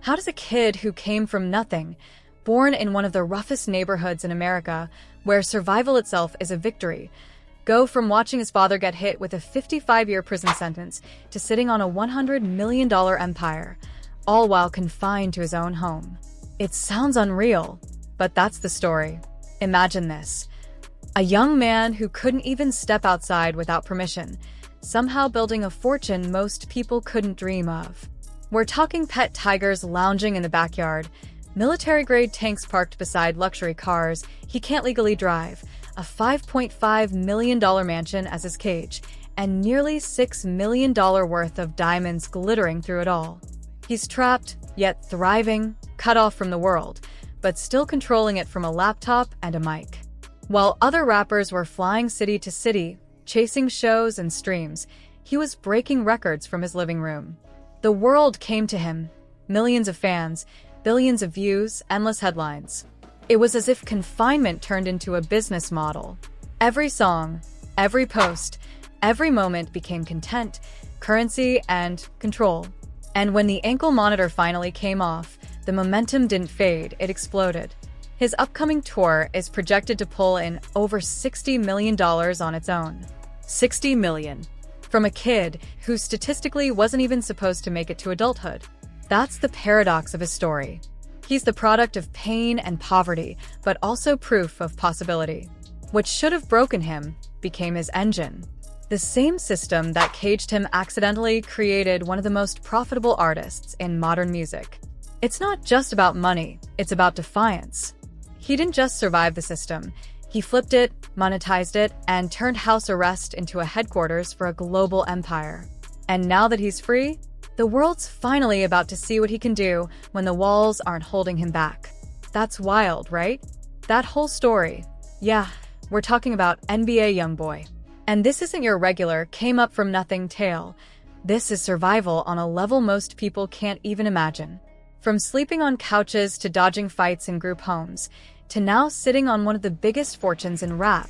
How does a kid who came from nothing, born in one of the roughest neighborhoods in America, where survival itself is a victory, go from watching his father get hit with a 55-year prison sentence to sitting on a $100 million empire, all while confined to his own home? It sounds unreal, but that's the story. Imagine this. A young man who couldn't even step outside without permission, somehow building a fortune most people couldn't dream of. We're talking pet tigers lounging in the backyard, military-grade tanks parked beside luxury cars he can't legally drive, a $5.5 million mansion as his cage, and nearly $6 million worth of diamonds glittering through it all. He's trapped, yet thriving, cut off from the world, but still controlling it from a laptop and a mic. While other rappers were flying city to city, chasing shows and streams, he was breaking records from his living room. The world came to him, millions of fans, billions of views, endless headlines. It was as if confinement turned into a business model. Every song, every post, every moment became content, currency, and control. And when the ankle monitor finally came off, the momentum didn't fade, it exploded. His upcoming tour is projected to pull in over $60 million on its own. $60 million. From a kid who statistically wasn't even supposed to make it to adulthood. That's the paradox of his story. He's the product of pain and poverty, but also proof of possibility. What should have broken him became his engine. The same system that caged him accidentally created one of the most profitable artists in modern music. It's not just about money, it's about defiance. He didn't just survive the system. He flipped it, monetized it, and turned house arrest into a headquarters for a global empire. And now that he's free, the world's finally about to see what he can do when the walls aren't holding him back. That's wild, right? That whole story. Yeah, we're talking about NBA YoungBoy. And this isn't your regular came-up-from-nothing tale. This is survival on a level most people can't even imagine. From sleeping on couches to dodging fights in group homes, to now sitting on one of the biggest fortunes in rap,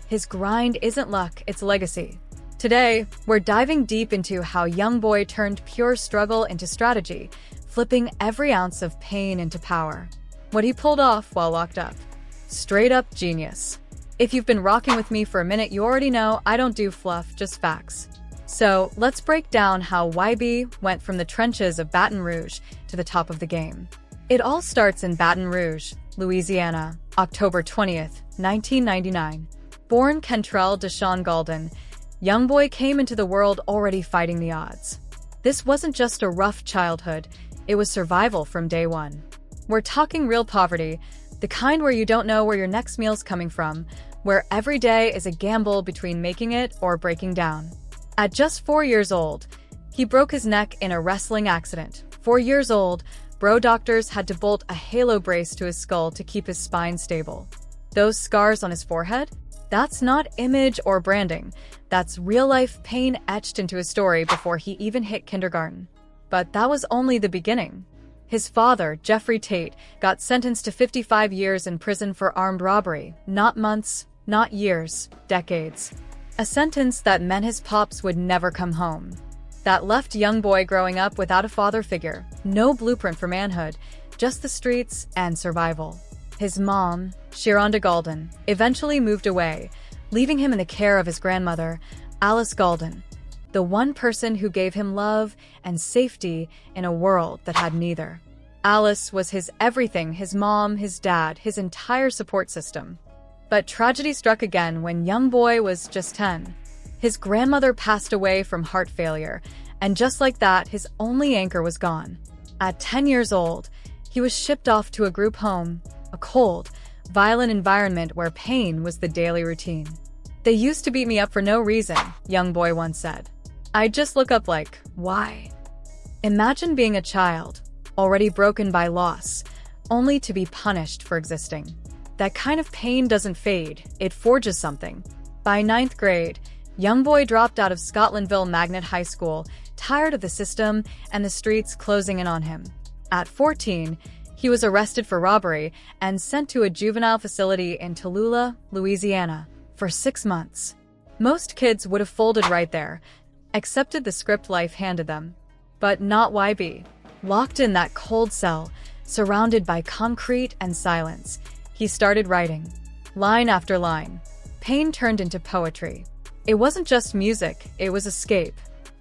his grind isn't luck, it's legacy. Today, we're diving deep into how YoungBoy turned pure struggle into strategy, flipping every ounce of pain into power. What he pulled off while locked up. Straight up genius. If you've been rocking with me for a minute, you already know I don't do fluff, just facts. So let's break down how YB went from the trenches of Baton Rouge to the top of the game. It all starts in Baton Rouge, Louisiana, October 20th, 1999. Born Kentrell Deshaun Gaulden, YoungBoy came into the world already fighting the odds. This wasn't just a rough childhood, it was survival from day one. We're talking real poverty, the kind where you don't know where your next meal's coming from, where every day is a gamble between making it or breaking down. At just 4 years old, he broke his neck in a wrestling accident. 4 years old, bro doctors had to bolt a halo brace to his skull to keep his spine stable. Those scars on his forehead? That's not image or branding. That's real-life pain etched into his story before he even hit kindergarten. But that was only the beginning. His father, Jeffrey Tate, got sentenced to 55 years in prison for armed robbery. Not months, not years, decades. A sentence that meant his pops would never come home. That left YoungBoy growing up without a father figure, no blueprint for manhood, just the streets and survival. His mom, Sharonda Gaulden, eventually moved away, leaving him in the care of his grandmother, Alice Gaulden, the one person who gave him love and safety in a world that had neither. Alice was his everything, his mom, his dad, his entire support system. But tragedy struck again when YoungBoy was just 10. His grandmother passed away from heart failure, and just like that, his only anchor was gone. At 10 years old, he was shipped off to a group home, a cold, violent environment where pain was the daily routine. "They used to beat me up for no reason," YoungBoy once said. "I'd just look up like, why?" Imagine being a child, already broken by loss, only to be punished for existing. That kind of pain doesn't fade, it forges something. By 9th grade, YoungBoy dropped out of Scotlandville Magnet High School, tired of the system and the streets closing in on him. At 14, he was arrested for robbery and sent to a juvenile facility in Tallulah, Louisiana, for 6 months. Most kids would have folded right there, accepted the script life handed them. But not YB. Locked in that cold cell, surrounded by concrete and silence, he started writing. Line after line. Pain turned into poetry. It wasn't just music, it was escape.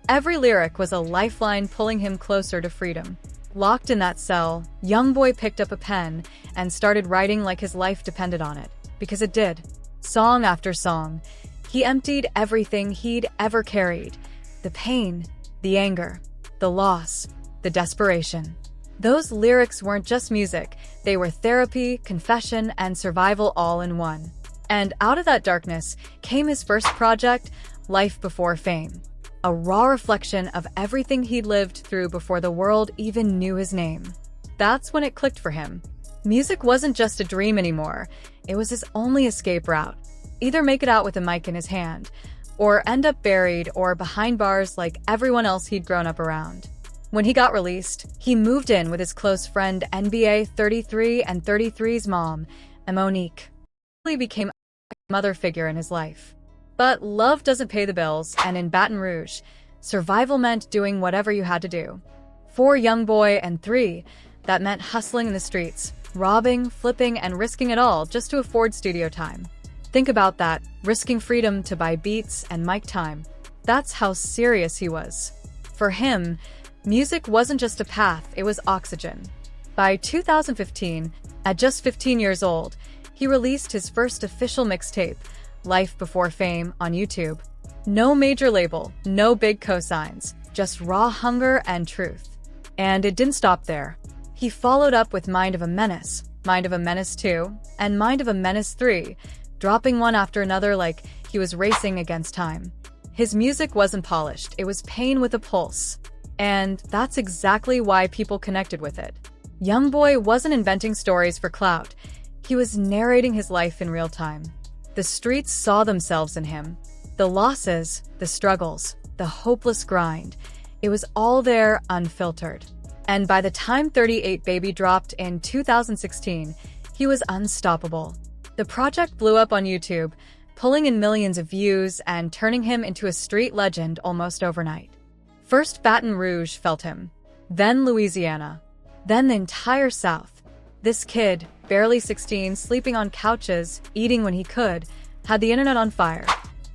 Every lyric was a lifeline pulling him closer to freedom. Locked in that cell, YoungBoy picked up a pen and started writing like his life depended on it. Because it did. Song after song, he emptied everything he'd ever carried. The pain, the anger, the loss, the desperation. Those lyrics weren't just music, they were therapy, confession, and survival all in one. And out of that darkness came his first project, Life Before Fame. A raw reflection of everything he'd lived through before the world even knew his name. That's when it clicked for him. Music wasn't just a dream anymore, it was his only escape route. Either make it out with a mic in his hand, or end up buried or behind bars like everyone else he'd grown up around. When he got released, he moved in with his close friend NBA 33 and 33's mom, Monique. He became a mother figure in his life. But love doesn't pay the bills, and in Baton Rouge, survival meant doing whatever you had to do. For YoungBoy and 3, that meant hustling in the streets, robbing, flipping, and risking it all just to afford studio time. Think about that, risking freedom to buy beats and mic time. That's how serious he was. For him, music wasn't just a path, it was oxygen. By 2015, at just 15 years old, he released his first official mixtape, Life Before Fame, on YouTube. No major label, no big cosigns, just raw hunger and truth. And it didn't stop there. He followed up with Mind of a Menace, Mind of a Menace 2, and Mind of a Menace 3, dropping one after another like he was racing against time. His music wasn't polished, it was pain with a pulse. And that's exactly why people connected with it. YoungBoy wasn't inventing stories for clout, he was narrating his life in real time. The streets saw themselves in him. The losses, the struggles, the hopeless grind. It was all there, unfiltered. And by the time 38 Baby dropped in 2016, he was unstoppable. The project blew up on YouTube, pulling in millions of views and turning him into a street legend almost overnight. First Baton Rouge felt him, then Louisiana, then the entire South. This kid, barely 16, sleeping on couches, eating when he could, had the internet on fire.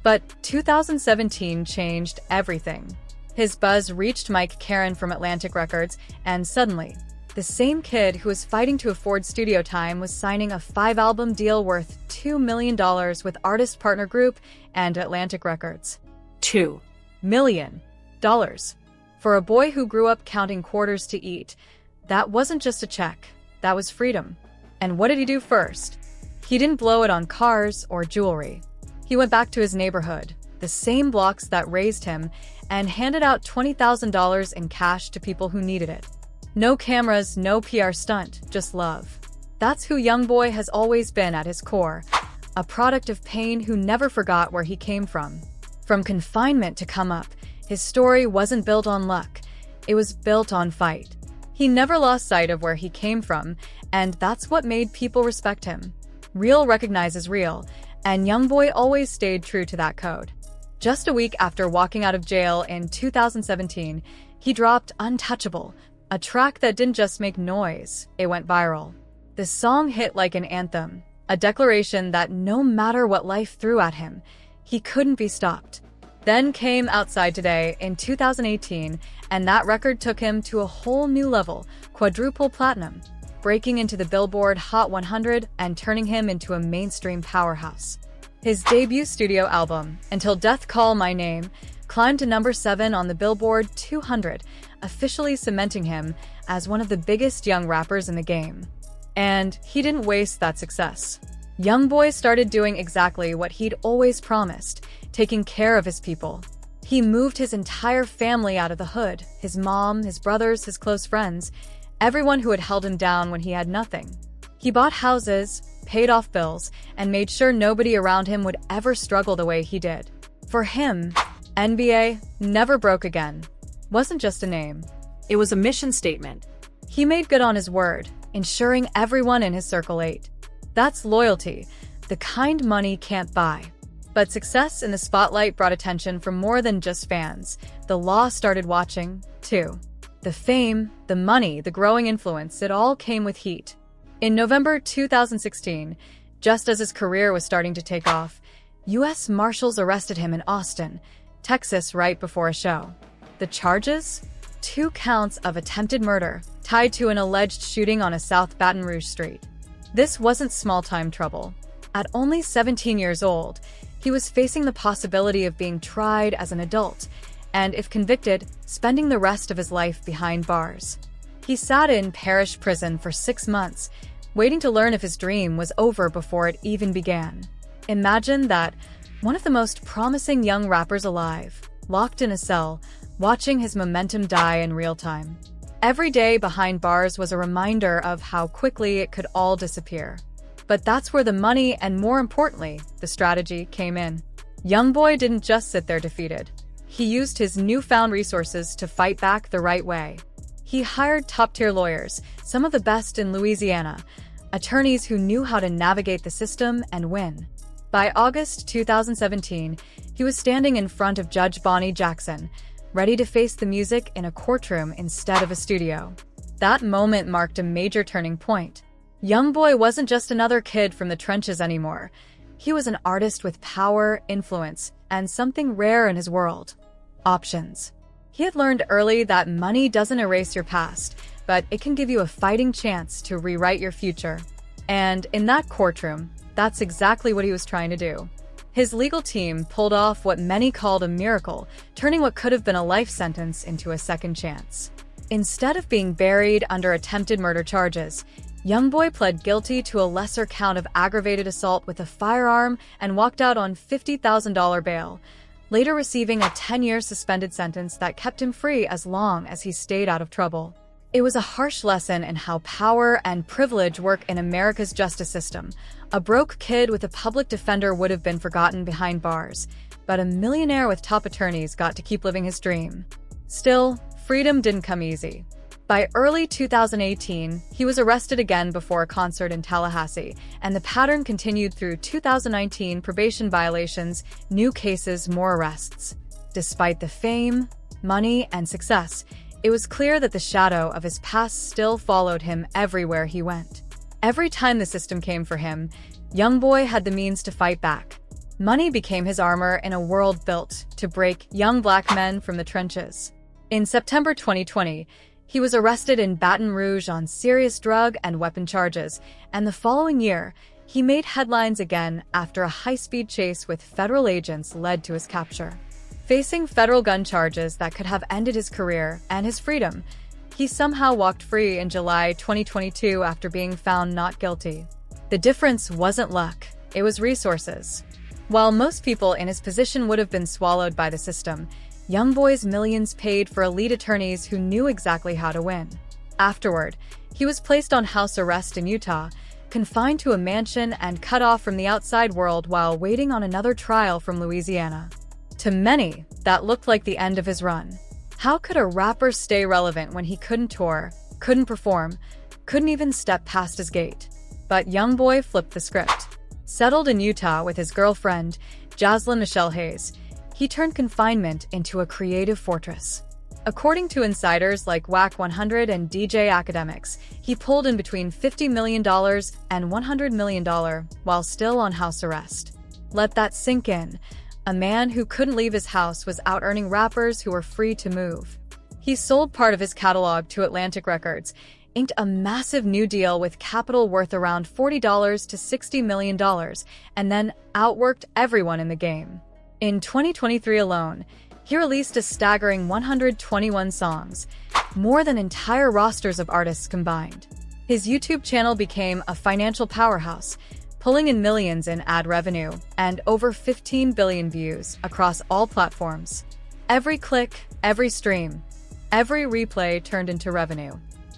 But 2017 changed everything. His buzz reached Mike Caren from Atlantic Records, and suddenly, the same kid who was fighting to afford studio time was signing a 5-album deal worth $2 million with artist partner group and Atlantic Records. $2 million. For a boy who grew up counting quarters to eat, that wasn't just a check, that was freedom. And what did he do first? He didn't blow it on cars or jewelry. He went back to his neighborhood, the same blocks that raised him, and handed out $20,000 in cash to people who needed it. No cameras, no PR stunt, just love. That's who YoungBoy has always been at his core, a product of pain who never forgot where he came from. From confinement to come up, his story wasn't built on luck, it was built on fight. He never lost sight of where he came from, and that's what made people respect him. Real recognizes real, and YoungBoy always stayed true to that code. Just a week after walking out of jail in 2017, he dropped Untouchable, a track that didn't just make noise, it went viral. The song hit like an anthem, a declaration that no matter what life threw at him, he couldn't be stopped. Then came Outside Today in 2018, and that record took him to a whole new level, quadruple platinum, breaking into the Billboard Hot 100 and turning him into a mainstream powerhouse. His debut studio album, Until Death Call My Name, climbed to number 7 on the Billboard 200, officially cementing him as one of the biggest young rappers in the game. And he didn't waste that success. YoungBoy started doing exactly what he'd always promised, taking care of his people. He moved his entire family out of the hood, his mom, his brothers, his close friends, everyone who had held him down when he had nothing. He bought houses, paid off bills, and made sure nobody around him would ever struggle the way he did. For him, NBA never broke again. Wasn't just a name. It was a mission statement. He made good on his word, ensuring everyone in his circle ate. That's loyalty, the kind money can't buy. But success in the spotlight brought attention from more than just fans. The law started watching, too. The fame, the money, the growing influence, it all came with heat. In November 2016, just as his career was starting to take off, U.S. Marshals arrested him in Austin, Texas, right before a show. The charges? 2 counts of attempted murder, tied to an alleged shooting on a South Baton Rouge street. This wasn't small-time trouble. At only 17 years old, he was facing the possibility of being tried as an adult, and if convicted, spending the rest of his life behind bars. He sat in parish prison for 6 months, waiting to learn if his dream was over before it even began. Imagine that, one of the most promising young rappers alive, locked in a cell, watching his momentum die in real time. Every day behind bars was a reminder of how quickly it could all disappear. But that's where the money and, more importantly, the strategy came in. YoungBoy didn't just sit there defeated. He used his newfound resources to fight back the right way. He hired top-tier lawyers, some of the best in Louisiana, attorneys who knew how to navigate the system and win. By August 2017, he was standing in front of Judge Bonnie Jackson, ready to face the music in a courtroom instead of a studio. That moment marked a major turning point. YoungBoy wasn't just another kid from the trenches anymore. He was an artist with power, influence, and something rare in his world: options. He had learned early that money doesn't erase your past, but it can give you a fighting chance to rewrite your future. And in that courtroom, that's exactly what he was trying to do. His legal team pulled off what many called a miracle, turning what could have been a life sentence into a second chance. Instead of being buried under attempted murder charges, YoungBoy pled guilty to a lesser count of aggravated assault with a firearm and walked out on $50,000 bail, later receiving a 10-year suspended sentence that kept him free as long as he stayed out of trouble. It was a harsh lesson in how power and privilege work in America's justice system. A broke kid with a public defender would have been forgotten behind bars, but a millionaire with top attorneys got to keep living his dream. Still, freedom didn't come easy. By early 2018, he was arrested again before a concert in Tallahassee, and the pattern continued through 2019: probation violations, new cases, more arrests. Despite the fame, money, and success, it was clear that the shadow of his past still followed him everywhere he went. Every time the system came for him, YoungBoy had the means to fight back. Money became his armor in a world built to break young black men from the trenches. In September 2020, he was arrested in Baton Rouge on serious drug and weapon charges, and the following year, he made headlines again after a high-speed chase with federal agents led to his capture. Facing federal gun charges that could have ended his career and his freedom, he somehow walked free in July 2022 after being found not guilty. The difference wasn't luck, it was resources. While most people in his position would have been swallowed by the system, YoungBoy's millions paid for elite attorneys who knew exactly how to win. Afterward, he was placed on house arrest in Utah, confined to a mansion and cut off from the outside world while waiting on another trial from Louisiana. To many, that looked like the end of his run. How could a rapper stay relevant when he couldn't tour, couldn't perform, couldn't even step past his gate? But YoungBoy flipped the script. Settled in Utah with his girlfriend, Jaslyn Michelle Hayes, he turned confinement into a creative fortress. According to insiders like WAC 100 and DJ Academics, he pulled in between $50 million and $100 million while still on house arrest. Let that sink in. A man who couldn't leave his house was out earning rappers who were free to move. He sold part of his catalog to Atlantic Records, inked a massive new deal with capital worth around $40 to $60 million, and then outworked everyone in the game. In 2023 alone, he released a staggering 121 songs, more than entire rosters of artists combined. His YouTube channel became a financial powerhouse, pulling in millions in ad revenue and over 15 billion views across all platforms. Every click, every stream, every replay turned into revenue.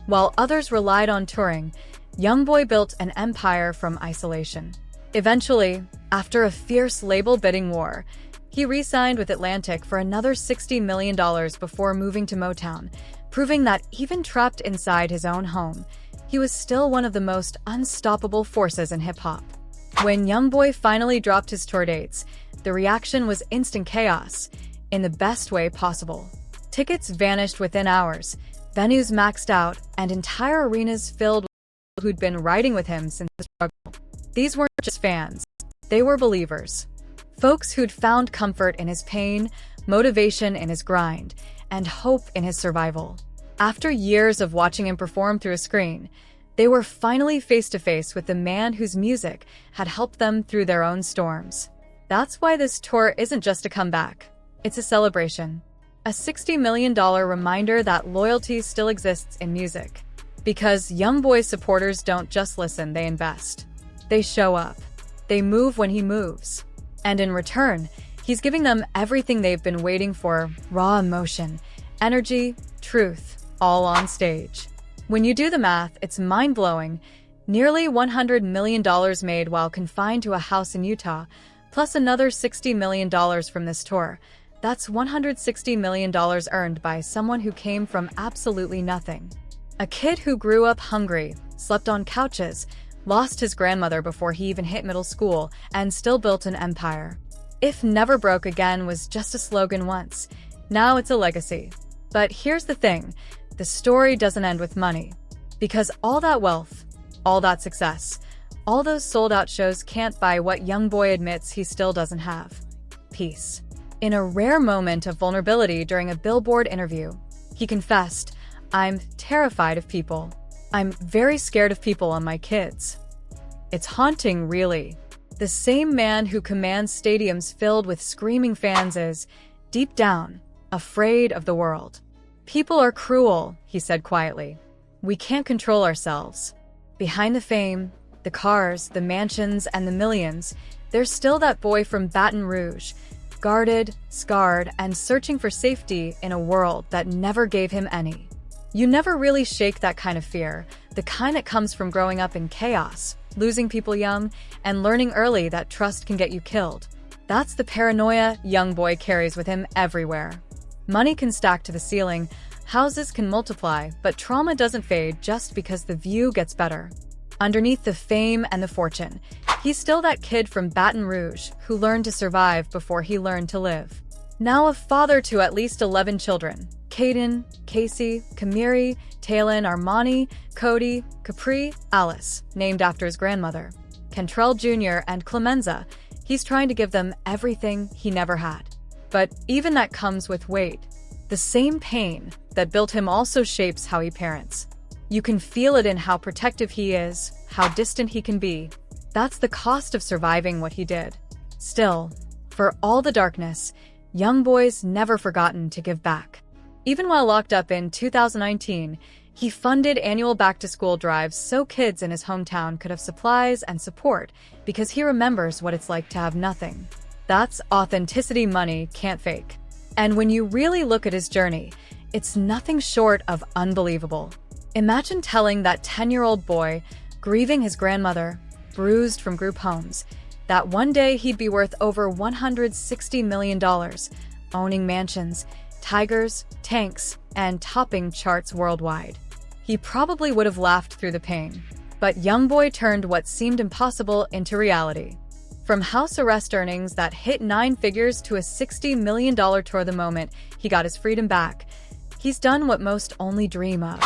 While others relied on touring, YoungBoy built an empire from isolation. Eventually, after a fierce label bidding war, he re-signed with Atlantic for another $60 million before moving to Motown, proving that even trapped inside his own home, he was still one of the most unstoppable forces in hip-hop. When YoungBoy finally dropped his tour dates, the reaction was instant chaos, in the best way possible. Tickets vanished within hours, venues maxed out, and entire arenas filled with people who'd been riding with him since the struggle. These weren't just fans, they were believers. Folks who'd found comfort in his pain, motivation in his grind, and hope in his survival. After years of watching him perform through a screen, they were finally face to face with the man whose music had helped them through their own storms. That's why this tour isn't just a comeback. It's a celebration. A $60 million reminder that loyalty still exists in music. Because YoungBoy supporters don't just listen, they invest. They show up. They move when he moves. And in return, he's giving them everything they've been waiting for: raw emotion, energy, truth, all on stage. When you do the math, it's mind-blowing. Nearly $100 million made while confined to a house in Utah, plus another $60 million from this tour. That's $160 million earned by someone who came from absolutely nothing. A kid who grew up hungry, slept on couches, lost his grandmother before he even hit middle school, and still built an empire. If "never broke again" was just a slogan once, now it's a legacy. But here's the thing, the story doesn't end with money. Because all that wealth, all that success, all those sold-out shows can't buy what YoungBoy admits he still doesn't have: peace. In a rare moment of vulnerability during a Billboard interview, he confessed, "I'm terrified of people. I'm very scared of people and my kids." It's haunting, really. The same man who commands stadiums filled with screaming fans is, deep down, afraid of the world. "People are cruel," he said quietly. "We can't control ourselves." Behind the fame, the cars, the mansions, and the millions, there's still that boy from Baton Rouge, guarded, scarred, and searching for safety in a world that never gave him any. You never really shake that kind of fear, the kind that comes from growing up in chaos, losing people young, and learning early that trust can get you killed. That's the paranoia YoungBoy carries with him everywhere. Money can stack to the ceiling, houses can multiply, but trauma doesn't fade just because the view gets better. Underneath the fame and the fortune, he's still that kid from Baton Rouge who learned to survive before he learned to live. Now a father to at least 11 children: Caden, Casey, Kamiri, Talon, Armani, Cody, Capri, Alice, named after his grandmother, Kentrell Jr., and Clemenza. He's trying to give them everything he never had. But even that comes with weight. The same pain that built him also shapes how he parents. You can feel it in how protective he is, how distant he can be. That's the cost of surviving what he did. Still, for all the darkness, YoungBoy's never forgotten to give back. Even while locked up in 2019, he funded annual back-to-school drives so kids in his hometown could have supplies and support, because he remembers what it's like to have nothing. That's authenticity money can't fake. And when you really look at his journey, it's nothing short of unbelievable. Imagine telling that 10-year-old boy, grieving his grandmother, bruised from group homes, that one day he'd be worth over $160 million, owning mansions, tigers, tanks, and topping charts worldwide. He probably would have laughed through the pain. But YoungBoy turned what seemed impossible into reality. From house arrest earnings that hit 9 figures to a $60 million tour the moment he got his freedom back, he's done what most only dream of.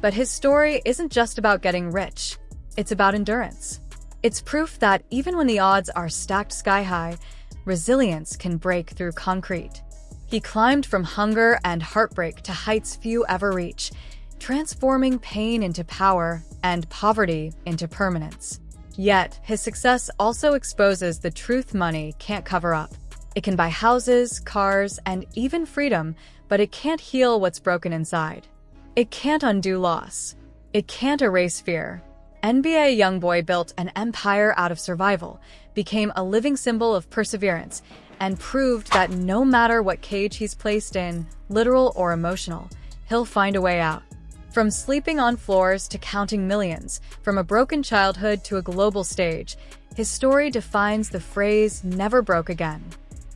But his story isn't just about getting rich. It's about endurance. It's proof that even when the odds are stacked sky-high, resilience can break through concrete. He climbed from hunger and heartbreak to heights few ever reach, transforming pain into power and poverty into permanence. Yet, his success also exposes the truth money can't cover up. It can buy houses, cars, and even freedom, but it can't heal what's broken inside. It can't undo loss. It can't erase fear. NBA YoungBoy built an empire out of survival, became a living symbol of perseverance, and proved that no matter what cage he's placed in, literal or emotional, he'll find a way out. From sleeping on floors to counting millions, from a broken childhood to a global stage, his story defines the phrase "never broke again."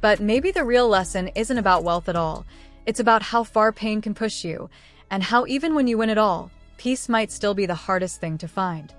But maybe the real lesson isn't about wealth at all. It's about how far pain can push you, and how even when you win it all, peace might still be the hardest thing to find.